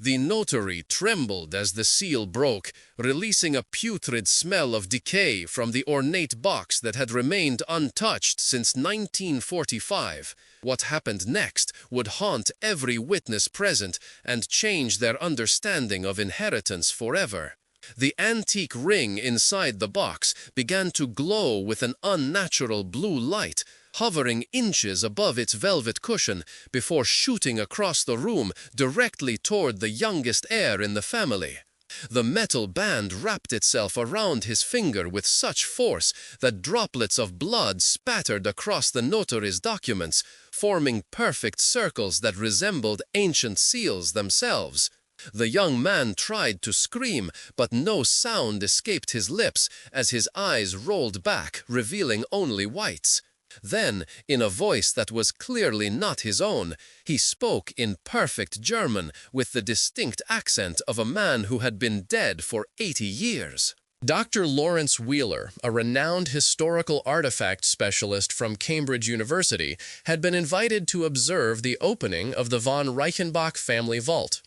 The notary trembled as the seal broke, releasing a putrid smell of decay from the ornate box that had remained untouched since 1945. What happened next would haunt every witness present and change their understanding of inheritance forever. The antique ring inside the box began to glow with an unnatural blue light, hovering inches above its velvet cushion before shooting across the room directly toward the youngest heir in the family. The metal band wrapped itself around his finger with such force that droplets of blood spattered across the notary's documents, forming perfect circles that resembled ancient seals themselves. The young man tried to scream, but no sound escaped his lips as his eyes rolled back, revealing only whites. Then, in a voice that was clearly not his own, he spoke in perfect German with the distinct accent of a man who had been dead for 80 years. Dr. Lawrence Wheeler, a renowned historical artifact specialist from Cambridge University, had been invited to observe the opening of the von Reichenbach family vault.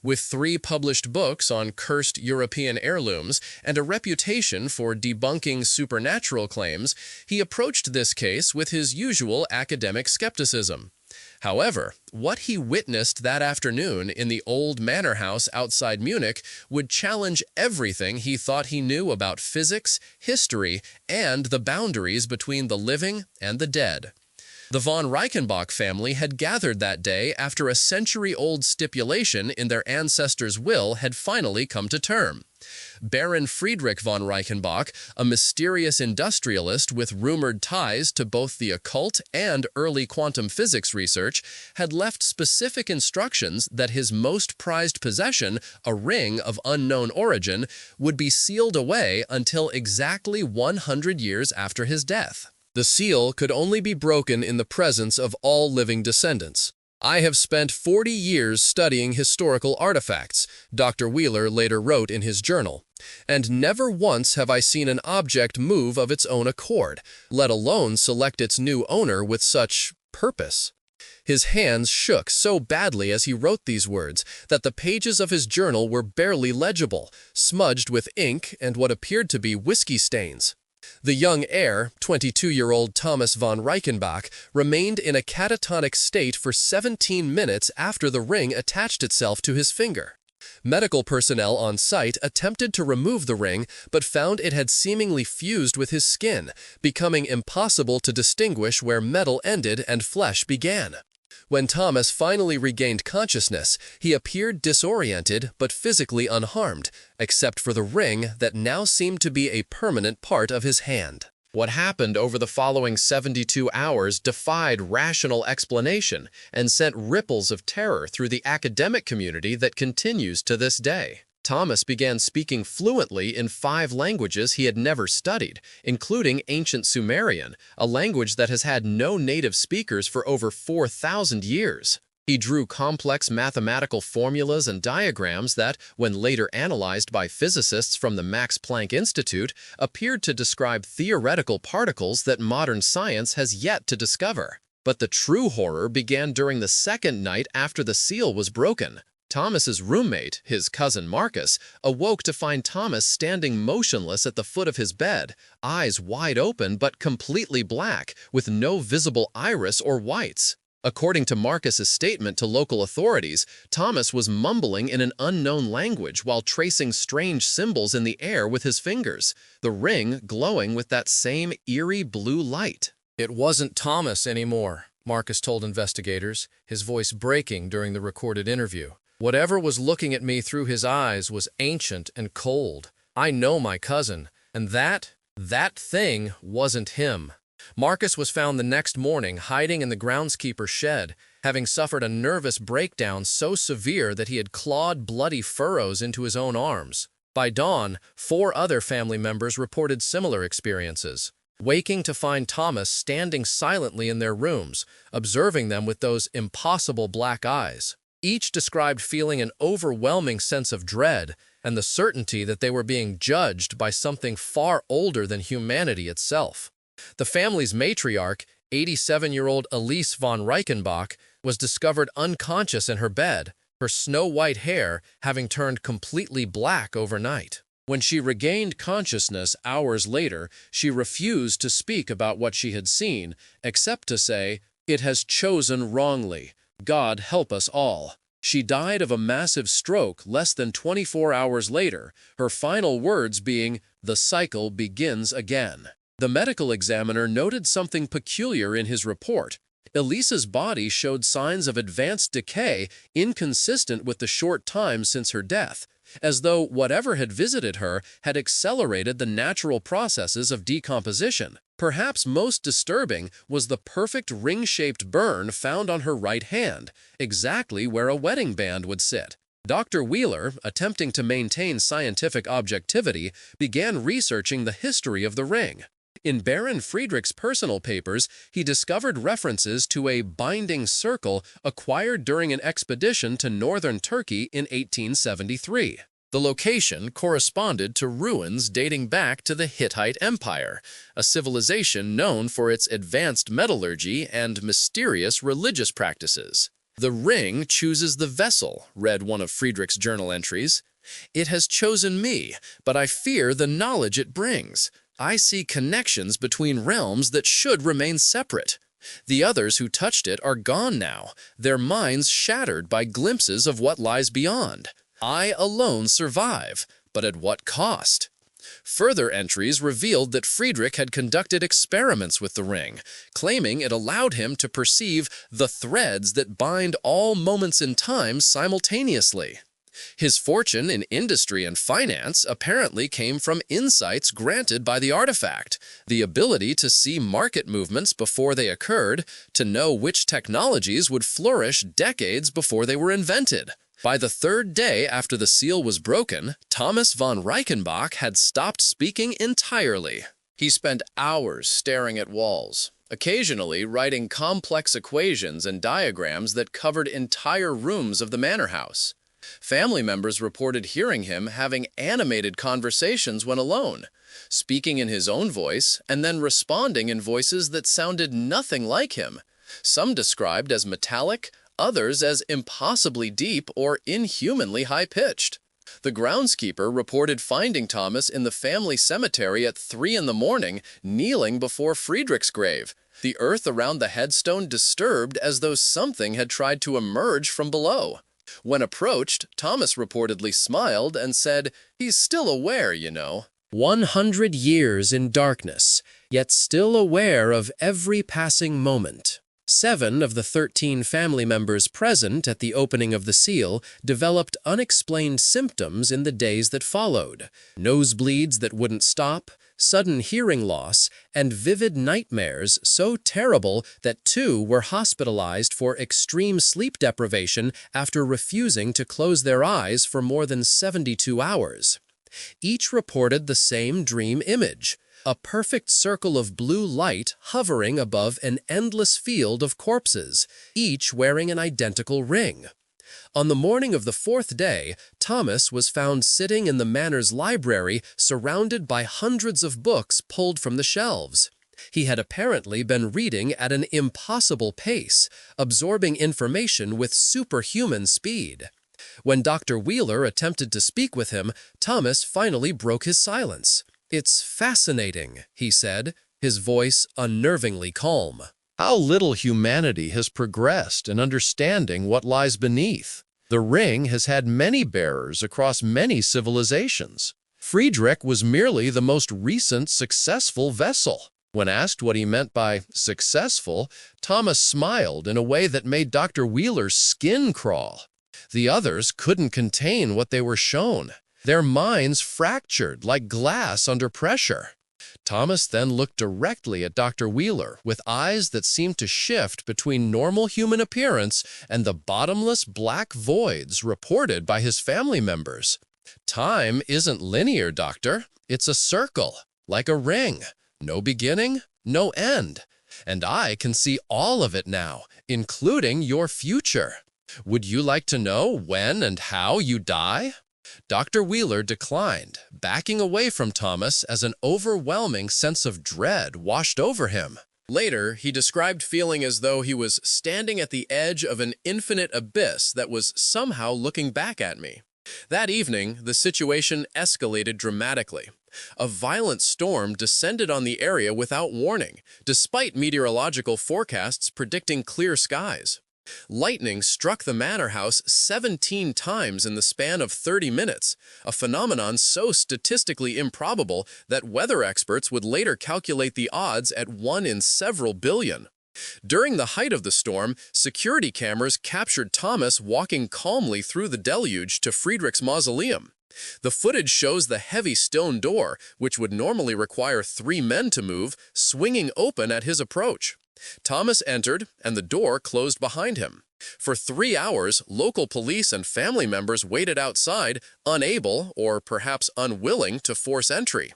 With 3 published books on cursed European heirlooms and a reputation for debunking supernatural claims, he approached this case with his usual academic skepticism. However, what he witnessed that afternoon in the old manor house outside Munich would challenge everything he thought he knew about physics, history, and the boundaries between the living and the dead. The von Reichenbach family had gathered that day after a century-old stipulation in their ancestors' will had finally come to term. Baron Friedrich von Reichenbach, a mysterious industrialist with rumored ties to both the occult and early quantum physics research, had left specific instructions that his most prized possession, a ring of unknown origin, would be sealed away until exactly 100 years after his death. The seal could only be broken in the presence of all living descendants. "I have spent 40 years studying historical artifacts," Dr. Wheeler later wrote in his journal, "and never once have I seen an object move of its own accord, let alone select its new owner with such purpose." His hands shook so badly as he wrote these words that the pages of his journal were barely legible, smudged with ink and what appeared to be whiskey stains. The young heir, 22-year-old Thomas von Reichenbach, remained in a catatonic state for 17 minutes after the ring attached itself to his finger. Medical personnel on site attempted to remove the ring, but found it had seemingly fused with his skin, becoming impossible to distinguish where metal ended and flesh began. When Thomas finally regained consciousness, he appeared disoriented but physically unharmed, except for the ring that now seemed to be a permanent part of his hand. What happened over the following 72 hours defied rational explanation and sent ripples of terror through the academic community that continues to this day. Thomas began speaking fluently in 5 languages he had never studied, including Ancient Sumerian, a language that has had no native speakers for over 4,000 years. He drew complex mathematical formulas and diagrams that, when later analyzed by physicists from the Max Planck Institute, appeared to describe theoretical particles that modern science has yet to discover. But the true horror began during the second night after the seal was broken. Thomas's roommate, his cousin Marcus, awoke to find Thomas standing motionless at the foot of his bed, eyes wide open but completely black, with no visible iris or whites. According to Marcus's statement to local authorities, Thomas was mumbling in an unknown language while tracing strange symbols in the air with his fingers, the ring glowing with that same eerie blue light. "It wasn't Thomas anymore," Marcus told investigators, his voice breaking during the recorded interview. "Whatever was looking at me through his eyes was ancient and cold. I know my cousin, and that thing wasn't him." Marcus was found the next morning hiding in the groundskeeper's shed, having suffered a nervous breakdown so severe that he had clawed bloody furrows into his own arms. By dawn, 4 other family members reported similar experiences, waking to find Thomas standing silently in their rooms, observing them with those impossible black eyes. Each described feeling an overwhelming sense of dread and the certainty that they were being judged by something far older than humanity itself. The family's matriarch, 87-year-old Elise von Reichenbach, was discovered unconscious in her bed, her snow-white hair having turned completely black overnight. When she regained consciousness hours later, she refused to speak about what she had seen, except to say, "It has chosen wrongly. God help us all." She died of a massive stroke less than 24 hours later, her final words being, "The cycle begins again." The medical examiner noted something peculiar in his report. Elisa's body showed signs of advanced decay inconsistent with the short time since her death, as though whatever had visited her had accelerated the natural processes of decomposition. Perhaps most disturbing was the perfect ring-shaped burn found on her right hand, exactly where a wedding band would sit. Dr. Wheeler, attempting to maintain scientific objectivity, began researching the history of the ring. In Baron Friedrich's personal papers, he discovered references to a binding circle acquired during an expedition to northern Turkey in 1873. The location corresponded to ruins dating back to the Hittite Empire, a civilization known for its advanced metallurgy and mysterious religious practices. "The ring chooses the vessel," read one of Friedrich's journal entries. "It has chosen me, but I fear the knowledge it brings. I see connections between realms that should remain separate. The others who touched it are gone now, their minds shattered by glimpses of what lies beyond. I alone survive, but at what cost?" Further entries revealed that Friedrich had conducted experiments with the ring, claiming it allowed him to perceive the threads that bind all moments in time simultaneously. His fortune in industry and finance apparently came from insights granted by the artifact, the ability to see market movements before they occurred, to know which technologies would flourish decades before they were invented. By the third day after the seal was broken, Thomas von Reichenbach had stopped speaking entirely. He spent hours staring at walls, occasionally writing complex equations and diagrams that covered entire rooms of the manor house. Family members reported hearing him having animated conversations when alone, speaking in his own voice and then responding in voices that sounded nothing like him, some described as metallic, others as impossibly deep or inhumanly high-pitched. The groundskeeper reported finding Thomas in the family cemetery at 3 in the morning, kneeling before Friedrich's grave, the earth around the headstone disturbed as though something had tried to emerge from below. When approached, Thomas reportedly smiled and said, "He's still aware, you know." 100 years in darkness, yet still aware of every passing moment. 7 of the 13 family members present at the opening of the seal developed unexplained symptoms in the days that followed. Nosebleeds that wouldn't stop, sudden hearing loss, and vivid nightmares so terrible that 2 were hospitalized for extreme sleep deprivation after refusing to close their eyes for more than 72 hours. Each reported the same dream image, a perfect circle of blue light hovering above an endless field of corpses, each wearing an identical ring. On the morning of the 4th day, Thomas was found sitting in the manor's library surrounded by hundreds of books pulled from the shelves. He had apparently been reading at an impossible pace, absorbing information with superhuman speed. When Dr. Wheeler attempted to speak with him, Thomas finally broke his silence. "It's fascinating," he said, his voice unnervingly calm. "How little humanity has progressed in understanding what lies beneath. The ring has had many bearers across many civilizations. Friedrich was merely the most recent successful vessel." When asked what he meant by successful, Thomas smiled in a way that made Dr. Wheeler's skin crawl. The others couldn't contain what they were shown. Their minds fractured like glass under pressure. Thomas then looked directly at Dr. Wheeler with eyes that seemed to shift between normal human appearance and the bottomless black voids reported by his family members. "Time isn't linear, Doctor. It's a circle, like a ring. No beginning, no end. And I can see all of it now, including your future. Would you like to know when and how you die?" Dr. Wheeler declined, backing away from Thomas as an overwhelming sense of dread washed over him. Later, he described feeling as though he was standing at the edge of an infinite abyss that was somehow looking back at me. That evening, the situation escalated dramatically. A violent storm descended on the area without warning, despite meteorological forecasts predicting clear skies. Lightning struck the manor house 17 times in the span of 30 minutes, a phenomenon so statistically improbable that weather experts would later calculate the odds at 1 in several billion. During the height of the storm, security cameras captured Thomas walking calmly through the deluge to Friedrich's mausoleum. The footage shows the heavy stone door, which would normally require 3 men to move, swinging open at his approach. Thomas entered, and the door closed behind him. For 3 hours, local police and family members waited outside, unable, or perhaps unwilling, to force entry.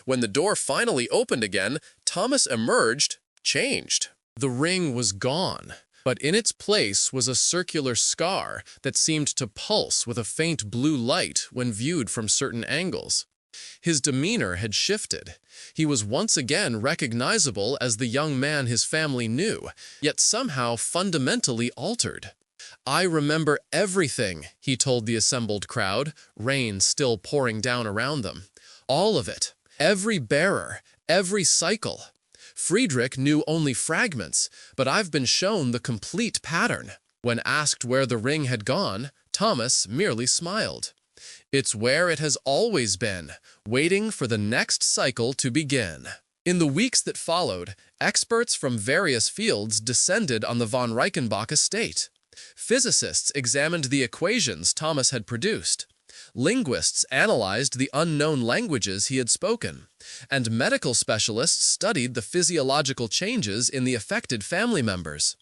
When the door finally opened again, Thomas emerged, changed. The ring was gone, but in its place was a circular scar that seemed to pulse with a faint blue light when viewed from certain angles. His demeanor had shifted. He was once again recognizable as the young man his family knew, yet somehow fundamentally altered. "I remember everything," he told the assembled crowd, rain still pouring down around them. "All of it. Every bearer. Every cycle. Friedrich knew only fragments, but I've been shown the complete pattern." When asked where the ring had gone, Thomas merely smiled. "It's where it has always been, waiting for the next cycle to begin." In the weeks that followed, experts from various fields descended on the von Reichenbach estate. Physicists examined the equations Thomas had produced. Linguists analyzed the unknown languages he had spoken, and medical specialists studied the physiological changes in the affected family members.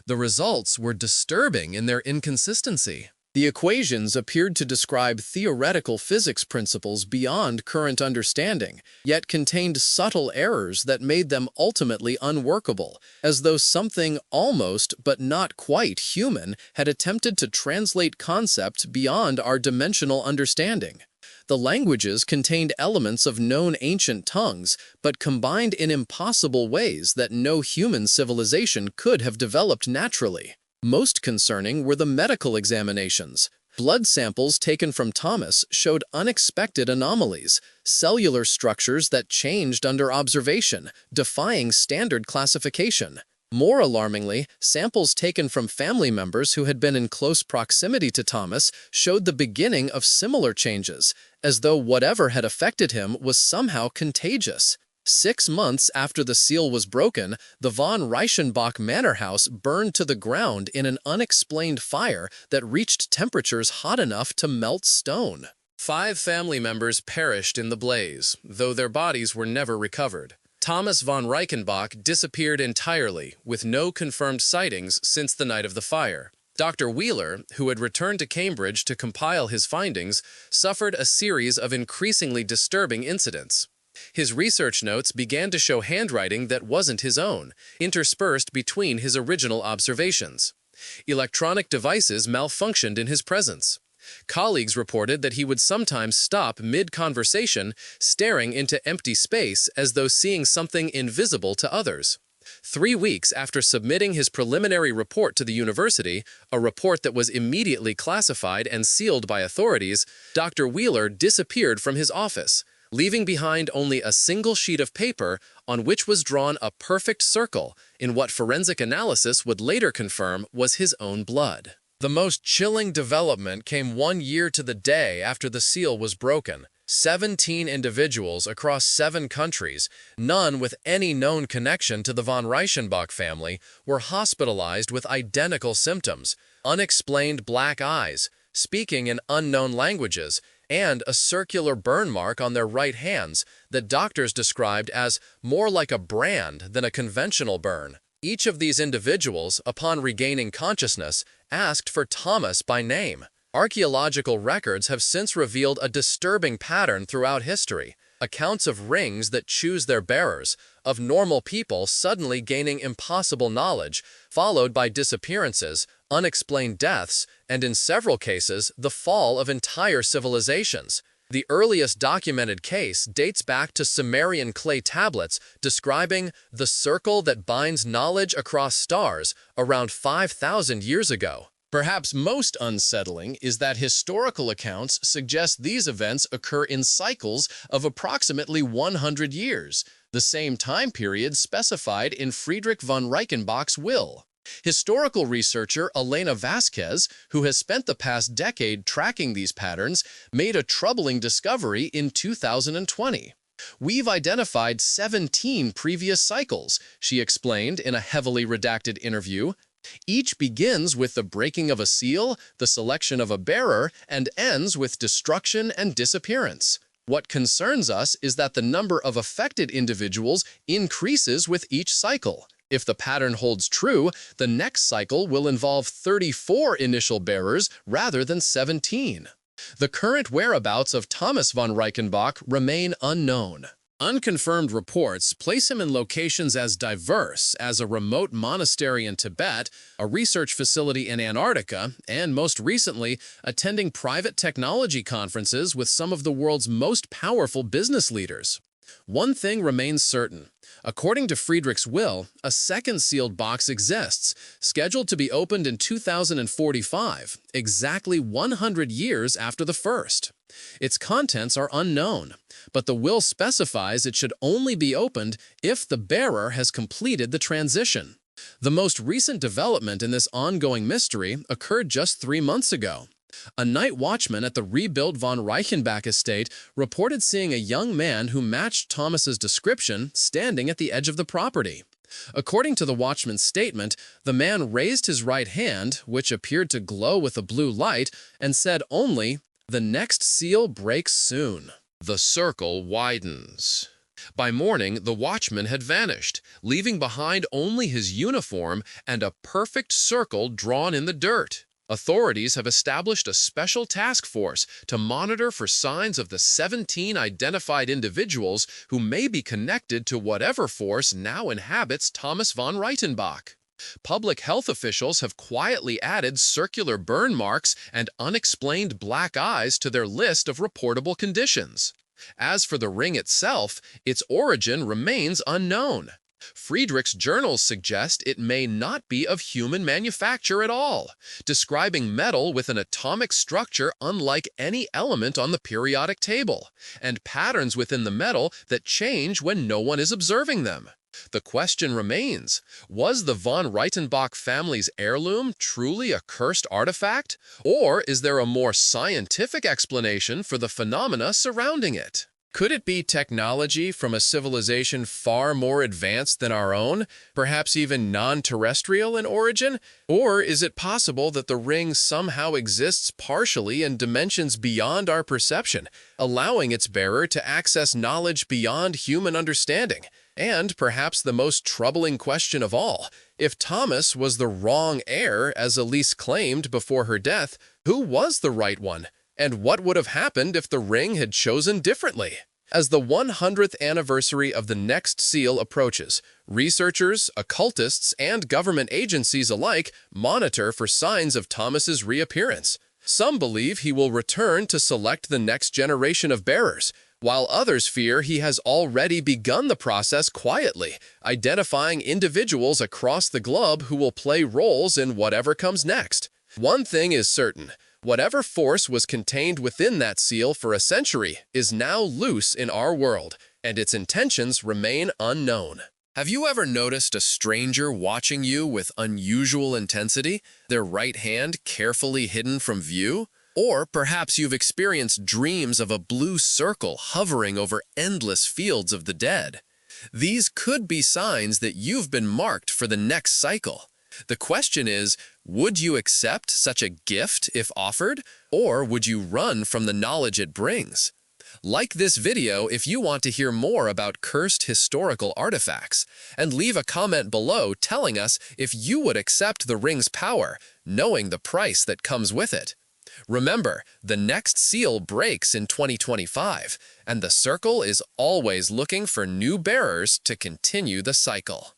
The results were disturbing in their inconsistency. The equations appeared to describe theoretical physics principles beyond current understanding, yet contained subtle errors that made them ultimately unworkable, as though something almost but not quite human had attempted to translate concepts beyond our dimensional understanding. The languages contained elements of known ancient tongues, but combined in impossible ways that no human civilization could have developed naturally. Most concerning were the medical examinations. Blood samples taken from Thomas showed unexpected anomalies, cellular structures that changed under observation, defying standard classification. More alarmingly, samples taken from family members who had been in close proximity to Thomas showed the beginning of similar changes, as though whatever had affected him was somehow contagious. 6 months after the seal was broken, the von Reichenbach manor house burned to the ground in an unexplained fire that reached temperatures hot enough to melt stone. 5 family members perished in the blaze, though their bodies were never recovered. Thomas von Reichenbach disappeared entirely, with no confirmed sightings since the night of the fire. Dr. Wheeler, who had returned to Cambridge to compile his findings, suffered a series of increasingly disturbing incidents. His research notes began to show handwriting that wasn't his own, interspersed between his original observations. Electronic devices malfunctioned in his presence. Colleagues reported that he would sometimes stop mid-conversation, staring into empty space as though seeing something invisible to others. 3 weeks after submitting his preliminary report to the university, a report that was immediately classified and sealed by authorities, Dr. Wheeler disappeared from his office, leaving behind only a single sheet of paper on which was drawn a perfect circle in what forensic analysis would later confirm was his own blood. The most chilling development came 1 year to the day after the seal was broken. 17 individuals across 7 countries, none with any known connection to the von Reichenbach family, were hospitalized with identical symptoms: unexplained black eyes, speaking in unknown languages, and a circular burn mark on their right hands that doctors described as more like a brand than a conventional burn. Each of these individuals, upon regaining consciousness, asked for Thomas by name. Archaeological records have since revealed a disturbing pattern throughout history: accounts of rings that choose their bearers, of normal people suddenly gaining impossible knowledge, followed by disappearances, unexplained deaths, and in several cases, the fall of entire civilizations. The earliest documented case dates back to Sumerian clay tablets describing the circle that binds knowledge across stars around 5,000 years ago. Perhaps most unsettling is that historical accounts suggest these events occur in cycles of approximately 100 years, the same time period specified in Friedrich von Reichenbach's will. Historical researcher Elena Vasquez, who has spent the past decade tracking these patterns, made a troubling discovery in 2020. "We've identified 17 previous cycles," she explained in a heavily redacted interview. "Each begins with the breaking of a seal, the selection of a bearer, and ends with destruction and disappearance. What concerns us is that the number of affected individuals increases with each cycle. If the pattern holds true, the next cycle will involve 34 initial bearers rather than 17. The current whereabouts of Thomas von Reichenbach remain unknown." Unconfirmed reports place him in locations as diverse as a remote monastery in Tibet, a research facility in Antarctica, and most recently, attending private technology conferences with some of the world's most powerful business leaders. One thing remains certain. According to Friedrich's will, a second sealed box exists, scheduled to be opened in 2045, exactly 100 years after the first. Its contents are unknown, but the will specifies it should only be opened if the bearer has completed the transition. The most recent development in this ongoing mystery occurred just 3 months ago. A night watchman at the rebuilt von Reichenbach estate reported seeing a young man who matched Thomas's description standing at the edge of the property. According to the watchman's statement, the man raised his right hand, which appeared to glow with a blue light, and said only, "The next seal breaks soon." The circle widens. By morning, the watchman had vanished, leaving behind only his uniform and a perfect circle drawn in the dirt. Authorities have established a special task force to monitor for signs of the 17 identified individuals who may be connected to whatever force now inhabits Thomas von Reichenbach. Public health officials have quietly added circular burn marks and unexplained black eyes to their list of reportable conditions. As for the ring itself, its origin remains unknown. Friedrich's journals suggest it may not be of human manufacture at all, describing metal with an atomic structure unlike any element on the periodic table, and patterns within the metal that change when no one is observing them. The question remains, was the von Reichenbach family's heirloom truly a cursed artifact, or is there a more scientific explanation for the phenomena surrounding it? Could it be technology from a civilization far more advanced than our own, perhaps even non-terrestrial in origin? Or is it possible that the ring somehow exists partially in dimensions beyond our perception, allowing its bearer to access knowledge beyond human understanding? And perhaps the most troubling question of all, if Thomas was the wrong heir, as Elise claimed before her death, who was the right one? And what would have happened if the ring had chosen differently? As the 100th anniversary of the next seal approaches, researchers, occultists, and government agencies alike monitor for signs of Thomas's reappearance. Some believe he will return to select the next generation of bearers, while others fear he has already begun the process quietly, identifying individuals across the globe who will play roles in whatever comes next. One thing is certain. Whatever force was contained within that seal for a century is now loose in our world, and its intentions remain unknown. Have you ever noticed a stranger watching you with unusual intensity, their right hand carefully hidden from view? Or perhaps you've experienced dreams of a blue circle hovering over endless fields of the dead. These could be signs that you've been marked for the next cycle. The question is, would you accept such a gift if offered, or would you run from the knowledge it brings? Like this video if you want to hear more about cursed historical artifacts, and leave a comment below telling us if you would accept the ring's power, knowing the price that comes with it. Remember, the next seal breaks in 2025, and the circle is always looking for new bearers to continue the cycle.